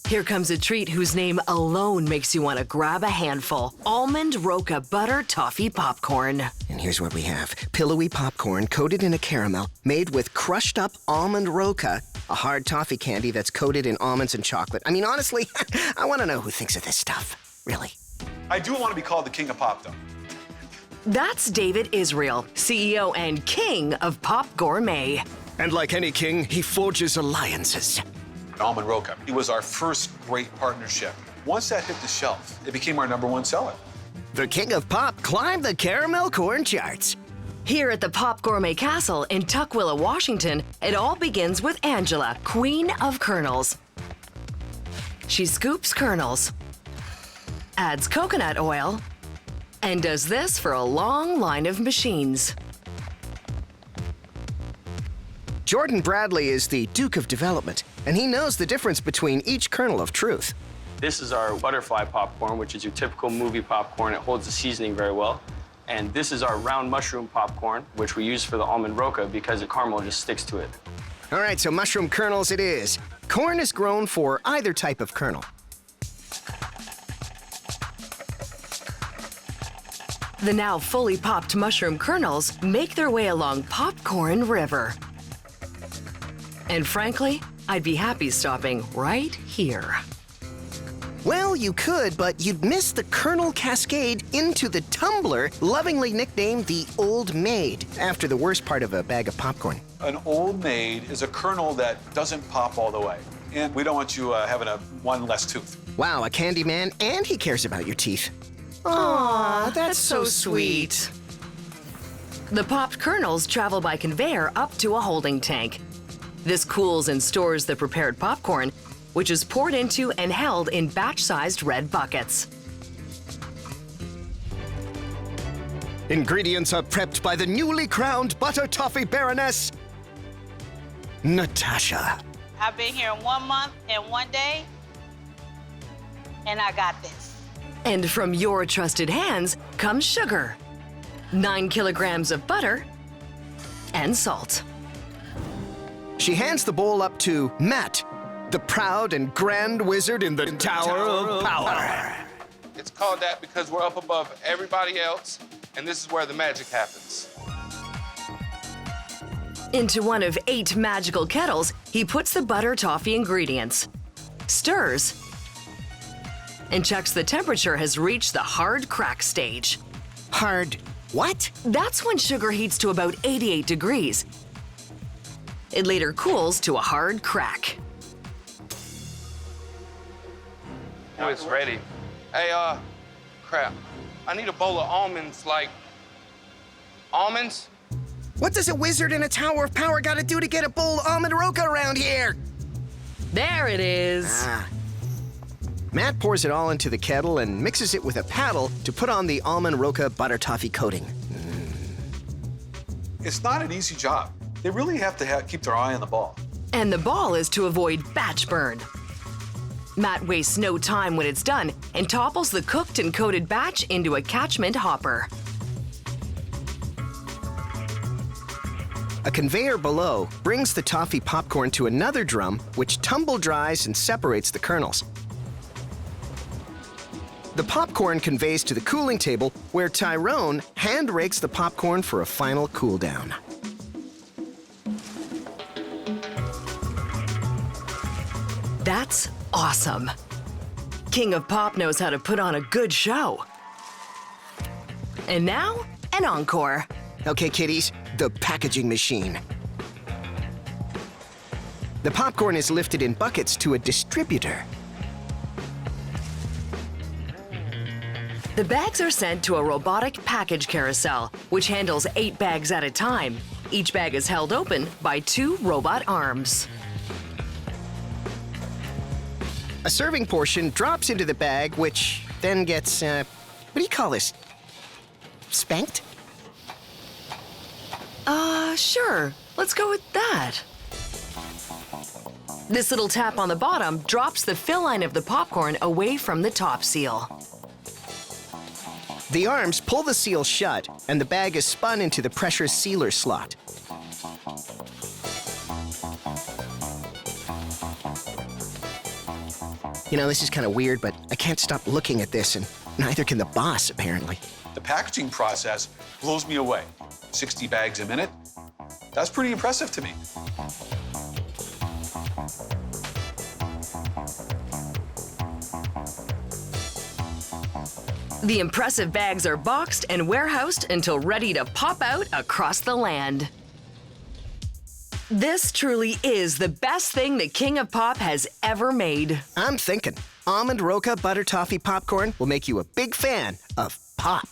Here comes a treat whose name alone makes you want to grab a handful. Almond Roca Butter Toffee Popcorn. And here's what we have. Pillowy popcorn coated in a caramel, made with crushed up almond roca, a hard toffee candy that's coated in almonds and chocolate. I mean, honestly, I want to know who thinks of this stuff. Really. I do want to be called the king of pop, though. That's David Israel, CEO and king of Pop Gourmet. And like any king, he forges alliances. Almond Roca. It was our first great partnership. Once that hit the shelf, it became our #1 seller. The king of pop climbed the caramel corn charts. Here at the Pop Gourmet Castle in Tukwila, Washington, it all begins with Angela, queen of kernels. She scoops kernels, adds coconut oil, and does this for a long line of machines. Jordan Bradley is the Duke of Development, and he knows the difference between each kernel of truth. This is our butterfly popcorn, which is your typical movie popcorn. It holds the seasoning very well. And this is our round mushroom popcorn, which we use for the almond roca because the caramel just sticks to it. All right, so mushroom kernels it is. Corn is grown for either type of kernel. The now fully popped mushroom kernels make their way along Popcorn River. And frankly, I'd be happy stopping right here. Well, you could, but you'd miss the kernel cascade into the tumbler, lovingly nicknamed the Old Maid, after the worst part of a bag of popcorn. An old maid is a kernel that doesn't pop all the way. And we don't want you having one less tooth. Wow, a candy man, and he cares about your teeth. Aw, that's so sweet. The popped kernels travel by conveyor up to a holding tank. This cools and stores the prepared popcorn, which is poured into and held in batch-sized red buckets. Ingredients are prepped by the newly crowned butter toffee baroness, Natasha. I've been here 1 month and 1 day, and I got this. And from your trusted hands comes sugar, 9 kilograms of butter, and salt. She hands the bowl up to Matt, the proud and grand wizard in the Tower of Power. It's called that because we're up above everybody else, and this is where the magic happens. Into one of 8 magical kettles, he puts the butter toffee ingredients, stirs, and checks the temperature has reached the hard crack stage. Hard what? That's when sugar heats to about 88 degrees. It later cools to a hard crack. Now it's ready. Hey, crap. I need a bowl of almonds, like, almonds? What does a wizard in a Tower of Power gotta do to get a bowl of almond roca around here? There it is. Matt pours it all into the kettle and mixes it with a paddle to put on the almond roca butter toffee coating. It's not an easy job. They really have to keep their eye on the ball. And the ball is to avoid batch burn. Matt wastes no time when it's done and topples the cooked and coated batch into a catchment hopper. A conveyor below brings the toffee popcorn to another drum, which tumble dries and separates the kernels. The popcorn conveys to the cooling table, where Tyrone hand rakes the popcorn for a final cool down. That's awesome. King of Pop knows how to put on a good show. And now, an encore. Okay, kiddies, the packaging machine. The popcorn is lifted in buckets to a distributor. The bags are sent to a robotic package carousel, which handles 8 bags at a time. Each bag is held open by 2 robot arms. A serving portion drops into the bag, which then gets, what do you call this? Spanked? Sure. Let's go with that. This little tap on the bottom drops the fill line of the popcorn away from the top seal. The arms pull the seal shut, and the bag is spun into the pressure sealer slot. You know, this is kind of weird, but I can't stop looking at this, and neither can the boss, apparently. The packaging process blows me away. 60 bags a minute? That's pretty impressive to me. The impressive bags are boxed and warehoused until ready to pop out across the land. This truly is the best thing the King of Pop has ever made. I'm thinking almond roca butter toffee popcorn will make you a big fan of pop.